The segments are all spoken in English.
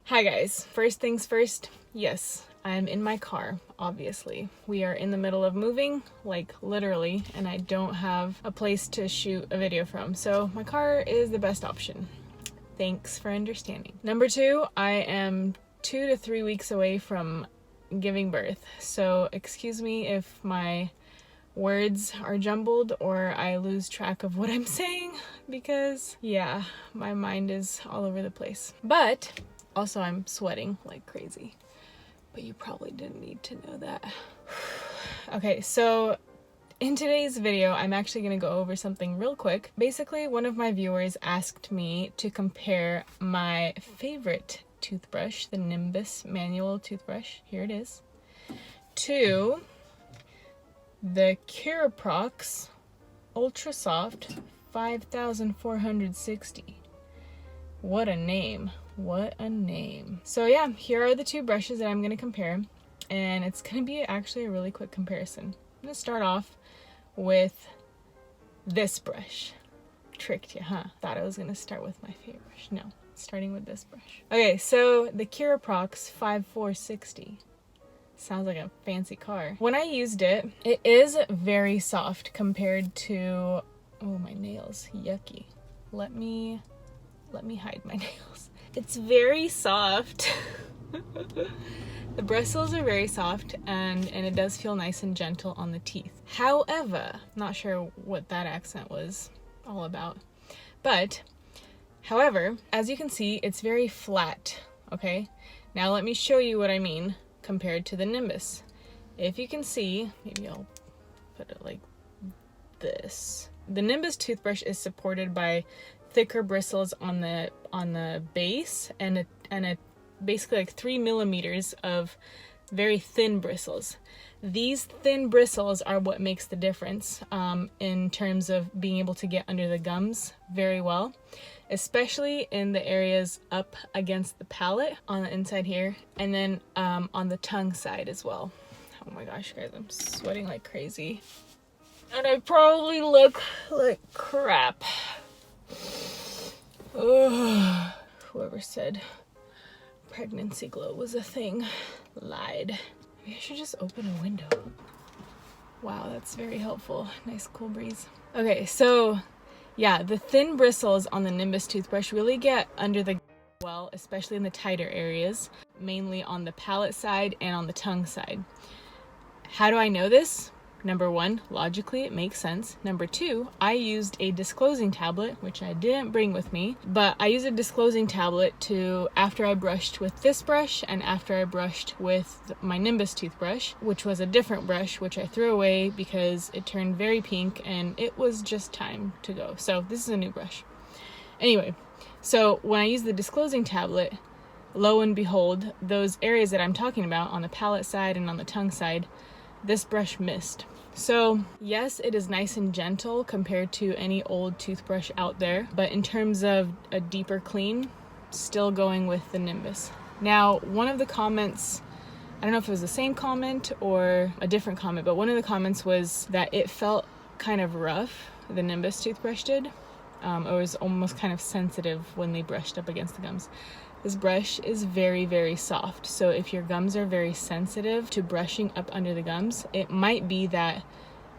Hi guys, first things first, yes, I'm in my car, obviously. We are in the middle of moving, like literally, and I don't have a place to shoot a video from, so my car is the best option. Thanks for understanding. Number two, I am 2 to 3 weeks away from giving birth, so excuse me if my words are jumbled or I lose track of what I'm saying, because yeah, my mind is all over the place. But also I'm sweating like crazy, but you probably didn't need to know that. Okay, so in today's video, I'm actually gonna go over something real quick. Basically, one of my viewers asked me to compare my favorite toothbrush, the Nimbus manual toothbrush, here it is, to the Curaprox Ultra Soft 5460. What a name. What a name. So yeah, here are the two brushes that I'm going to compare, and it's going to be actually a really quick comparison. I'm going to start off with this brush. Tricked you, huh? Thought I was going to start with my favorite brush. No, starting with this brush. Okay, so the Curaprox 5460. Sounds like a fancy car. When I used it, it is very soft compared to, oh, my nails, yucky. Let me hide my nails. It's very soft. The bristles are very soft and it does feel nice and gentle on the teeth. However, not sure what that accent was all about, but however, as you can see, it's very flat, okay? Now let me show you what I mean compared to the Nimbus. If you can see, maybe I'll put it like this. The Nimbus toothbrush is supported by thicker bristles on the base and a basically like 3 millimeters of very thin bristles. These thin bristles are what makes the difference in terms of being able to get under the gums very well, especially in the areas up against the palate on the inside here, and then on the tongue side as well. Oh my gosh, guys, I'm sweating like crazy. And I probably look like crap. Ugh. Whoever said pregnancy glow was a thing lied. Maybe I should just open a window. Wow, that's very helpful. Nice cool breeze. Okay, so yeah, the thin bristles on the Nimbus toothbrush really get under the well, especially in the tighter areas, mainly on the palate side and on the tongue side. How do I know this? Number one, logically it makes sense. Number two, I used a disclosing tablet, which I didn't bring with me, but I used a disclosing tablet after I brushed with this brush and after I brushed with my Nimbus toothbrush, which was a different brush, which I threw away because it turned very pink and it was just time to go. So this is a new brush. Anyway, so when I used the disclosing tablet, lo and behold, those areas that I'm talking about on the palate side and on the tongue side, this brush missed. So yes, it is nice and gentle compared to any old toothbrush out there, but in terms of a deeper clean, still going with the Nimbus. Now, one of the comments, I don't know if it was the same comment or a different comment, but one of the comments was that it felt kind of rough, the Nimbus toothbrush did. It was almost kind of sensitive when they brushed up against the gums. This brush is very, very soft, so if your gums are very sensitive to brushing up under the gums, it might be that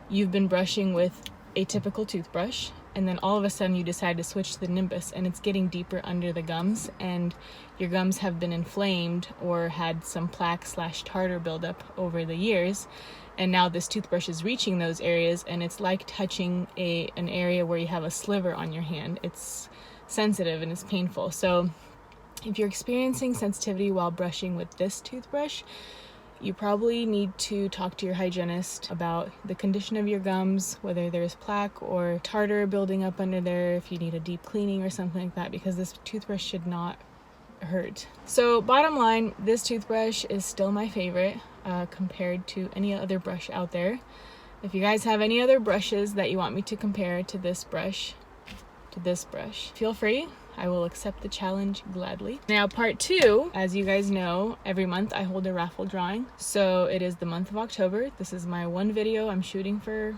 you've been brushing with a typical toothbrush and then all of a sudden you decide to switch to the Nimbus and it's getting deeper under the gums and your gums have been inflamed or had some plaque/tartar buildup over the years, and now this toothbrush is reaching those areas and it's like touching an area where you have a sliver on your hand. It's sensitive and it's painful. So if you're experiencing sensitivity while brushing with this toothbrush, you probably need to talk to your hygienist about the condition of your gums, whether there's plaque or tartar building up under there, if you need a deep cleaning or something like that, because this toothbrush should not hurt. So bottom line, this toothbrush is still my favorite compared to any other brush out there. If you guys have any other brushes that you want me to compare to this brush, feel free. I will accept the challenge gladly. Now, part two, as you guys know, every month I hold a raffle drawing. So it is the month of October. This is my one video I'm shooting for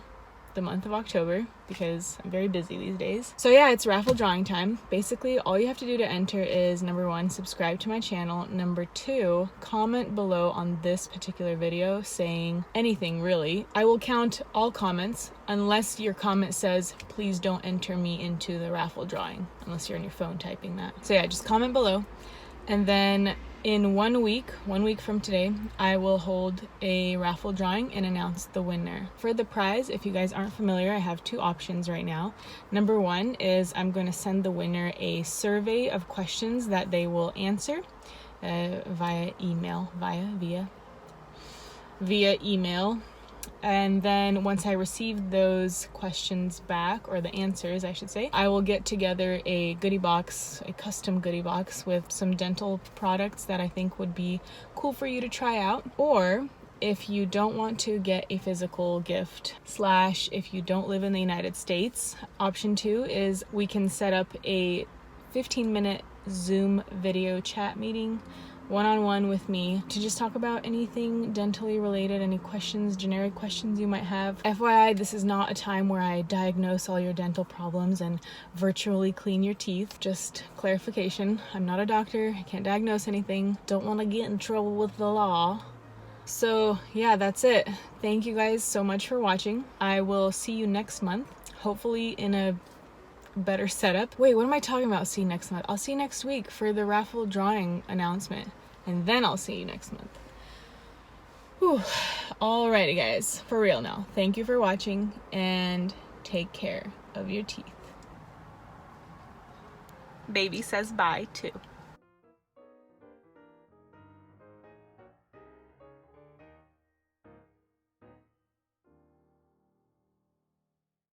the the month of October because I'm very busy these days. So yeah, it's raffle drawing time. Basically, all you have to do to enter is number 1, subscribe to my channel. Number 2, comment below on this particular video saying anything really. I will count all comments unless your comment says, please don't enter me into the raffle drawing, unless you're on your phone typing that. So yeah, just comment below. And then in 1 week from today, I will hold a raffle drawing and announce the winner. For the prize, if you guys aren't familiar, I have 2 options right now. Number 1 is I'm going to send the winner a survey of questions that they will answer via email. And then once I receive those questions back, or the answers I should say, I will get together a goodie box, a custom goodie box with some dental products that I think would be cool for you to try out. Or if you don't want to get a physical gift, / if you don't live in the United States, option 2 is we can set up a 15-minute Zoom video chat meeting one-on-one with me to just talk about anything dentally related, any questions, generic questions you might have. FYI, this is not a time where I diagnose all your dental problems and virtually clean your teeth. Just clarification, I'm not a doctor, I can't diagnose anything, don't want to get in trouble with the law. So yeah, that's it. Thank you guys so much for watching. I will see you next month, hopefully in a better setup. Wait, what am I talking about? See you next month. I'll see you next week for the raffle drawing announcement, and then I'll see you next month. Whew. Alrighty guys, for real now. Thank you for watching and take care of your teeth. Baby says bye too.